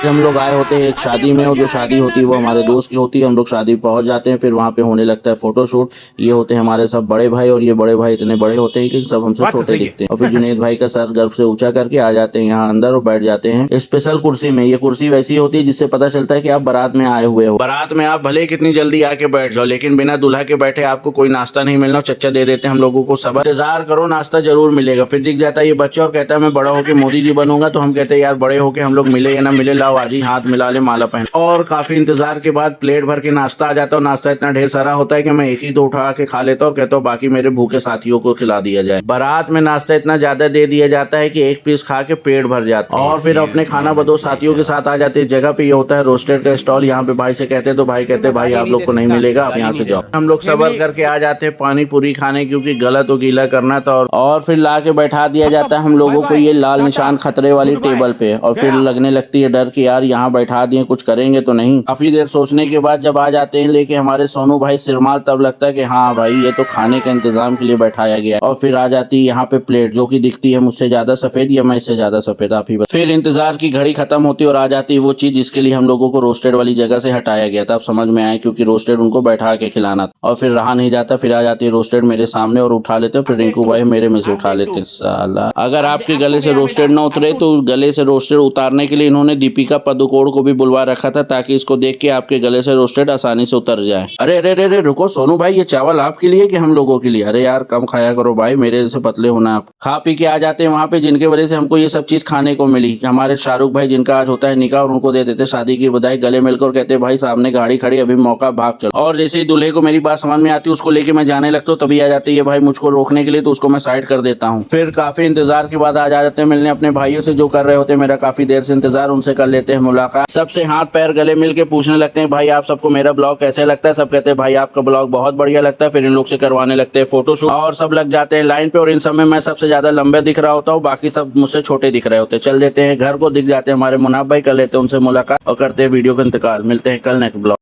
हम लोग आए होते हैं एक शादी में, और जो शादी होती है वो हमारे दोस्त की होती है। हम लोग शादी पहुंच जाते हैं, फिर वहाँ पे होने लगता है फोटोशूट। ये होते हैं हमारे सब बड़े भाई, और ये बड़े भाई इतने बड़े होते हैं कि सब हमसे छोटे दिखते हैं। और फिर जुनेद भाई का सर गर्व से ऊंचा करके आ जाते हैं यहाँ अंदर और बैठ जाते हैं स्पेशल कुर्सी में। ये कुर्सी वैसी होती है जिससे पता चलता है कि आप बारात में आए हुए हो। बारात में आप भले कितनी जल्दी आके बैठ जाओ, लेकिन बिना दूल्हा के बैठे आपको कोई नाश्ता नहीं मिलना। चच्चा दे देते हैं हम लोगों को सबक, इंतजार करो नाश्ता जरूर मिलेगा। फिर दिख जाता है ये बच्चा और कहता है मैं बड़ा होकर मोदी जी बनूंगा। तो हम कहते हैं यार बड़े होके हम लोग मिले या ना मिले, लाओ आज ही हाथ मिला ले, माला पहन। और काफी इंतजार के बाद प्लेट भर के नाश्ता आ जाता है। नाश्ता इतना ढेर सारा होता है कि मैं एक ही तो उठा के खा लेता हूँ, कहता हूँ बाकी मेरे भूखे साथियों को खिला दिया जाए। बारात में नाश्ता इतना ज्यादा दे दिया जाता है कि एक पीस खा के पेट भर जाता है। और फिर अपने खाना बदोश साथियों के साथ आ जाते हैं। जगह पे ये होता है रोस्टेड का स्टॉल। यहाँ पे भाई से कहते हैं तो भाई कहते हैं भाई आप लोग को नहीं मिलेगा, आप यहाँ से जाओ। हम लोग सबर करके आ जाते हैं पानी पूरी खाने, क्योंकि गला तो गीला करना था। और फिर ला के बैठा दिया जाता है हम लोगों को ये लाल निशान खतरे वाली टेबल पे। और फिर लगने लगती है डर कि यार यहाँ बैठा दिए कुछ करेंगे तो नहीं। काफी देर सोचने के बाद जब आ जाते हैं लेके हमारे सोनू भाई सिरमाल, तब लगता है कि हाँ भाई ये तो खाने के इंतजाम के लिए बैठाया गया है। और फिर आ जाती है यहाँ पे प्लेट, जो कि दिखती है मुझसे ज्यादा सफेद या मैं इससे ज्यादा सफेद, आप ही बताइए। फिर इंतजार की घड़ी खत्म होती है और आ जाती है वो चीज जिसके लिए हम लोगों को रोस्टेड वाली जगह से हटाया गया था। अब समझ में आया, क्योंकि रोस्टेड उनको बैठा के खिलाना था। और फिर रहा नहीं जाता, फिर आ जाती है रोस्टेड मेरे सामने और उठा लेते। फिर रिंकू भाई मेरे में से उठा लेते। साला अगर आपके गले से रोस्टेड ना उतरे तो गले से रोस्टेड उतारने के लिए इन्होंने दीपिका पादुकोण को भी बुलवा रखा था, ताकि इसको देख के आपके गले से रोस्टेड आसानी से उतर जाए। अरे अरे अरे रुको सोनू भाई, ये चावल आपके लिए कि हम लोगों के लिए? अरे यार कम खाया करो भाई, मेरे से पतले होना आप। खा पी के आ जाते हैं वहाँ पे, जिनके वजह से हमको ये सब चीज खाने को मिली। हमारे शाहरुख भाई जिनका आज होता है निकाह, और उनको दे देते शादी की बधाई। गले मिलकर कहते भाई सामने गाड़ी खड़ी, अभी मौका भाग चलो। और जैसे ही दूल्हे को मेरी बात समझ में आती है, उसको लेके मैं जाने लगता हूँ, तभी आ जाती है भाई मुझको रोकने के लिए, तो उसको मैं साइड कर देता हूँ। फिर काफी इंतजार के बाद आ जाते हैं मिलने अपने भाइयों से, जो कर रहे होते हैं मेरा काफी देर से इंतजार। उनसे कर लेते हैं मुलाकात, सबसे हाथ पैर गले मिल के पूछने लगते हैं भाई आप सबको मेरा ब्लॉग कैसे लगता है। सब कहते हैं भाई आपका ब्लॉग बहुत बढ़िया लगता है। फिर इन लोग से करवाने लगते हैं फोटोशूट, और सब लग जाते हैं लाइन पे। और इन सब में मैं सबसे ज्यादा लंबे दिख रहा होता हूँ, बाकी सब मुझसे छोटे दिख रहे होते हैं। चल देते हैं घर को, दिख जाते हैं हमारे मुनाफ भाई, कर लेते हैं उनसे मुलाकात और करते हैं वीडियो का इंतकाल। मिलते हैं कल नेक्स्ट ब्लॉग।